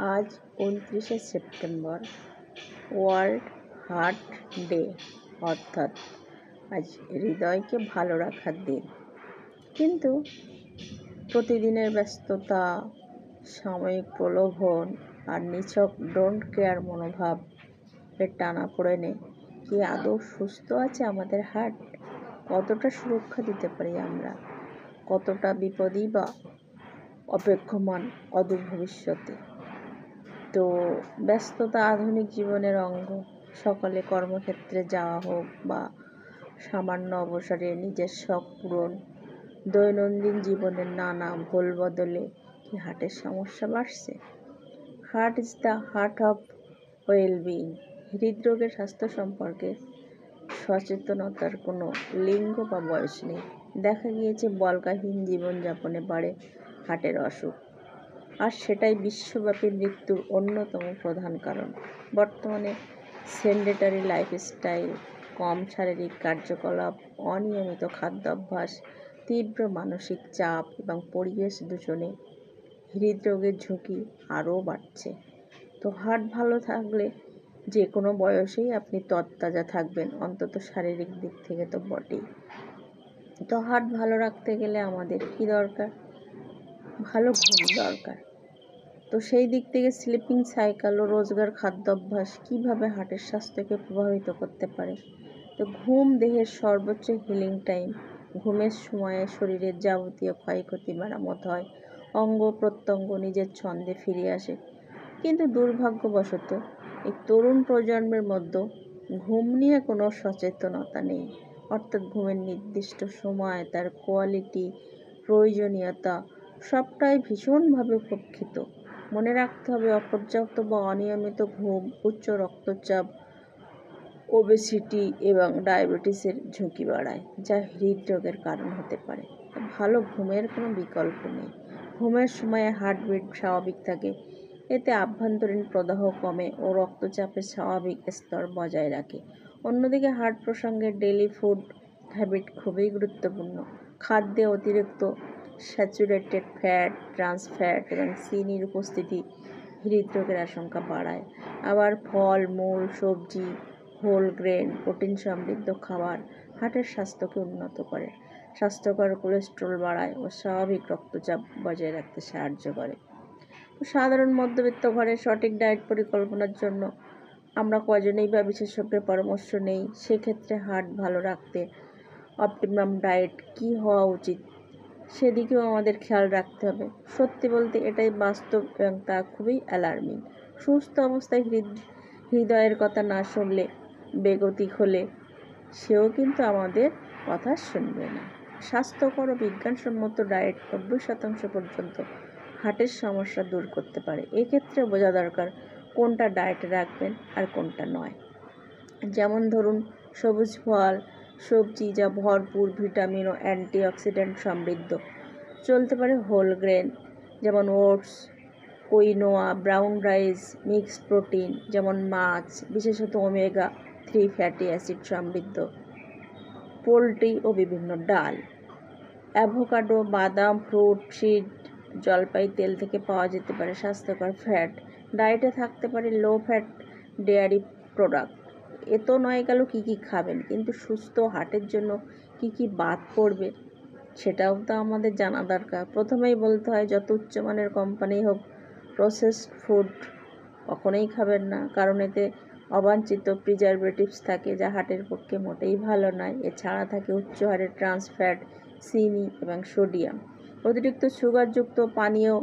আজ 29শে September world heart day, অর্থাৎ আজ হৃদয়কে ভালো রাখার দিন। কিন্তু প্রতিদিনের ব্যস্ততা, সাময়িক প্রলোভন আর নিছক ডোন্ট কেয়ার মনোভাব এর টানাপোড়েনে কি আদৌ সুস্থ আছে আমাদের হার্ট? কতটা সুরক্ষা দিতে পারি আমরা? কতটা বিপদই বা অপেক্ষমান অদূর ভবিষ্যতে? তো ব্যস্ততা আধুনিক জীবনের অঙ্গ। সকালে কর্মক্ষেত্রে যাওয়া হোক বা সামান্য অবসরে নিজের শখ পূরণ, দৈনন্দিন জীবনের নানা ভুল বদলে কি হার্টের সমস্যা বাড়ছে? Heart is the heart of wellbeing. হৃদরোগের স্বাস্থ্য সম্পর্কে সচেতনতার কোনো লিঙ্গ বা বয়স নেই। দেখা গিয়েছে বল্গাহীন জীবনযাপনে বাড়ে হার্টের অসুখ, আর সেটাই বিশ্বব্যাপী মৃত্যুর অন্যতম প্রধান কারণ। বর্তমানে সেডেন্টারি লাইফস্টাইল, কম শারীরিক কার্যকলাপ, অনিয়মিত খাদ্যাভ্যাস, তীব্র মানসিক চাপ এবং পরিবেশ দূষণে হৃদরোগের ঝুঁকি আরও বাড়ছে। তো হার্ট ভালো থাকলে যে কোনো বয়সেই আপনি তরতাজা থাকবেন, অন্তত শারীরিক দিক থেকে তো বটেই। তো হার্ট ভালো রাখতে গেলে আমাদের কি দরকার? ভালো ঘুম দরকার। তো সেই দিক থেকে স্লিপিং সাইকেল ও রোজগার খাদ্যাভ্যাস কীভাবে হার্টের স্বাস্থ্যকে প্রভাবিত করতে পারে? তো ঘুম দেহের সর্বোচ্চ হিলিং টাইম। ঘুমের সময়ে শরীরের যাবতীয় ক্ষয়ক্ষতি মেরামত হয়, অঙ্গ প্রত্যঙ্গ নিজের ছন্দে ফিরে আসে। কিন্তু দুর্ভাগ্যবশত এই তরুণ প্রজন্মের মধ্যে ঘুম নিয়ে কোনো সচেতনতা নেই। অর্থাৎ ঘুমের নির্দিষ্ট সময়, তার কোয়ালিটি, প্রয়োজনীয়তা সবটাই ভীষণভাবে উপেক্ষিত। মনে রাখতে হবে, অপর্যাপ্ত বা অনিয়মিত ঘুম উচ্চ রক্তচাপ, ওবেসিটি এবং ডায়াবেটিসের ঝুঁকি বাড়ায়, যা হৃদরোগের কারণ হতে পারে। ভালো ঘুমের কোনো বিকল্প নেই। ঘুমের সময়ে হার্টবিট স্বাভাবিক থাকে, এতে আভ্যন্তরীণ প্রদাহ কমে ও রক্তচাপের স্বাভাবিক স্তর বজায় রাখে। অন্যদিকে হার্ট প্রসঙ্গে ডেইলি ফুড হ্যাবিট খুবই গুরুত্বপূর্ণ। খাদ্যে অতিরিক্ত স্যাচুরেটেড ফ্যাট, ট্রান্স ফ্যাট এবং চিনির উপস্থিতি হৃদরোগের আশঙ্কা বাড়ায়। আবার ফল, মূল, সবজি, হোল গ্রেন, প্রোটিন সমৃদ্ধ খাবার হার্টের স্বাস্থ্যকে উন্নত করে, স্বাস্থ্যকর কোলেস্টেরল বাড়ায় ও স্বাভাবিক রক্তচাপ বজায় রাখতে সাহায্য করে। সাধারণ মধ্যবিত্ত ঘরে সঠিক ডায়েট পরিকল্পনার জন্য আমরা কজনেই বা বিশেষজ্ঞের পরামর্শ নেই। সেক্ষেত্রে হার্ট ভালো রাখতে অপটিমাম ডায়েট কী হওয়া উচিত সেদিকেও আমাদের খেয়াল রাখতে হবে। সত্যি বলতে এটাই বাস্তব এবং তা খুবই অ্যালার্মিং। সুস্থ অবস্থায় হৃদয়ের কথা না শুনলে, বেগতিক হলে সেও কিন্তু আমাদের কথা শুনবে না। স্বাস্থ্যকর ও বিজ্ঞানসম্মত ডায়েট 90% পর্যন্ত হার্টের সমস্যা দূর করতে পারে। এক্ষেত্রে বোঝা দরকার কোনটা ডায়েটে রাখবেন আর কোনটা নয়। যেমন ধরুন, সবুজ ফল, সবজি যা ভরপুর ভিটামিন ও অ্যান্টিঅক্সিডেন্ট সমৃদ্ধ। চলতে পারে হোল গ্রেন যেমন oats, quinoa, brown rice, mixed protein যেমন মাছ, বিশেষত ওমেগা-3 ফ্যাটি অ্যাসিড সমৃদ্ধ, পোলট্রি ও বিভিন্ন ডাল। অ্যাভোকাডো, বাদাম, ফ্রুট, সিড, জলপাই তেল থেকে পাওয়া যেতে পারে স্বাস্থ্যকর ফ্যাট। ডায়েটে থাকতে পারে লো ফ্যাট ডেয়ারি প্রোডাক্ট। এ তো নয় গেল কী কী খাবেন, কিন্তু সুস্থ হার্টের জন্য কী কী বাদ পড়বে সেটাও তো আমাদের জানা দরকার। প্রথমেই বলতে হয়, যত উচ্চমানের কোম্পানি হোক, প্রসেসড ফুড কখনোই খাবেন না, কারণ এতে অবাঞ্ছিত প্রিজারভেটিভস থাকে, যা হার্টের পক্ষে মোটেই ভালো নয়। এছাড়া থাকে উচ্চ হারে ট্রান্স ফ্যাট, চিনি এবং সোডিয়াম। অতিরিক্ত সুগারযুক্ত পানীয়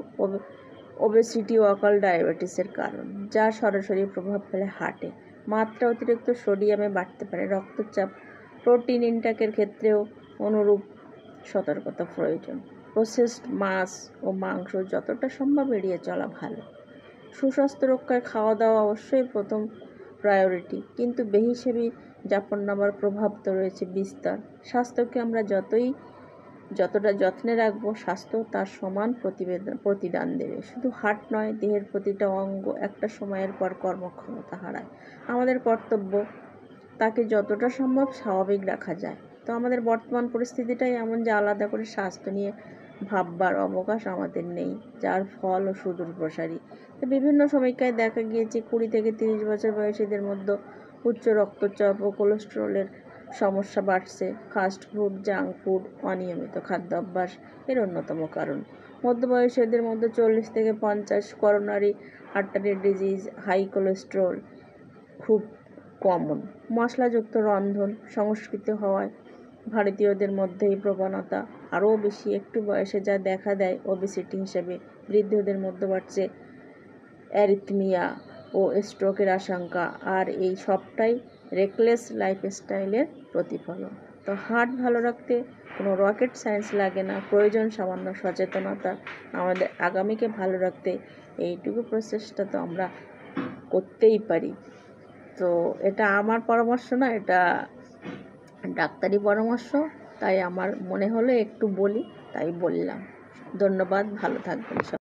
ওবেসিটি ও অকাল ডায়াবেটিসের কারণ, যা সরাসরি প্রভাব ফেলে হার্টে। মাত্রা অতিরিক্ত সোডিয়ামে বাড়তে পারে রক্তচাপ। প্রোটিন ইনটেকের ক্ষেত্রেও অনুরূপ সতর্কতা প্রয়োজন। প্রসেসড মাছ ও মাংস যতটা সম্ভব এড়িয়ে চলা ভালো। সুস্বাস্থ্য রক্ষায় খাওয়া দাওয়া অবশ্যই প্রথম প্রায়োরিটি, কিন্তু বেহিসেবি জাফরনামার প্রভাব তো রয়েছে বিস্তর। স্বাস্থ্যকে আমরা যতটা যত্নে রাখবো, স্বাস্থ্য তার সমান প্রতিদান দেবে। শুধু হার্ট নয়, দেহের প্রতিটা অঙ্গ একটা সময়ের পর কর্মক্ষমতা হারায়। আমাদের কর্তব্য তাকে যতটা সম্ভব স্বাভাবিক রাখা যায়। তো আমাদের বর্তমান পরিস্থিতিটাই এমন যে আলাদা করে স্বাস্থ্য নিয়ে ভাববার অবকাশ আমাদের নেই, যার ফলও সুদূর প্রসারী। বিভিন্ন সমীক্ষায় দেখা গিয়েছে 20 থেকে 30 বছর বয়সীদের মধ্যে উচ্চ রক্তচাপ ও কোলেস্টেরলের সমস্যা বাড়ছে। ফাস্ট ফুড, জাঙ্ক ফুড, অনিয়মিত খাদ্যাভ্যাস এর অন্যতম কারণ। মধ্যবয়সীদের মধ্যে 40 থেকে 50 coronary artery disease, high cholesterol খুব কমন। মশলাযুক্ত রন্ধন সংস্কৃতি হওয়ায় ভারতীয়দের মধ্যে এই প্রবণতা আরও বেশি। একটু বয়সে যা দেখা দেয় ওবেসিটি হিসেবে, বৃদ্ধদের মধ্যে বাড়ছে অ্যারিথমিয়া ও স্ট্রোকের আশঙ্কা। আর এই সবটাই রেকলেস লাইফস্টাইলের প্রতিফলন। তো হার্ট ভালো রাখতে কোনো রকেট সায়েন্স লাগে না, প্রয়োজন সামান্য সচেতনতা। আমাদের আগামীকে ভালো রাখতে এইটুকু প্রচেষ্টা তো আমরা করতেই পারি। তো এটা আমার পরামর্শ না, এটা ডাক্তারি পরামর্শ, তাই আমার মনে হলো একটু বলি, তাই বললাম। ধন্যবাদ, ভালো থাকবেন সবাই।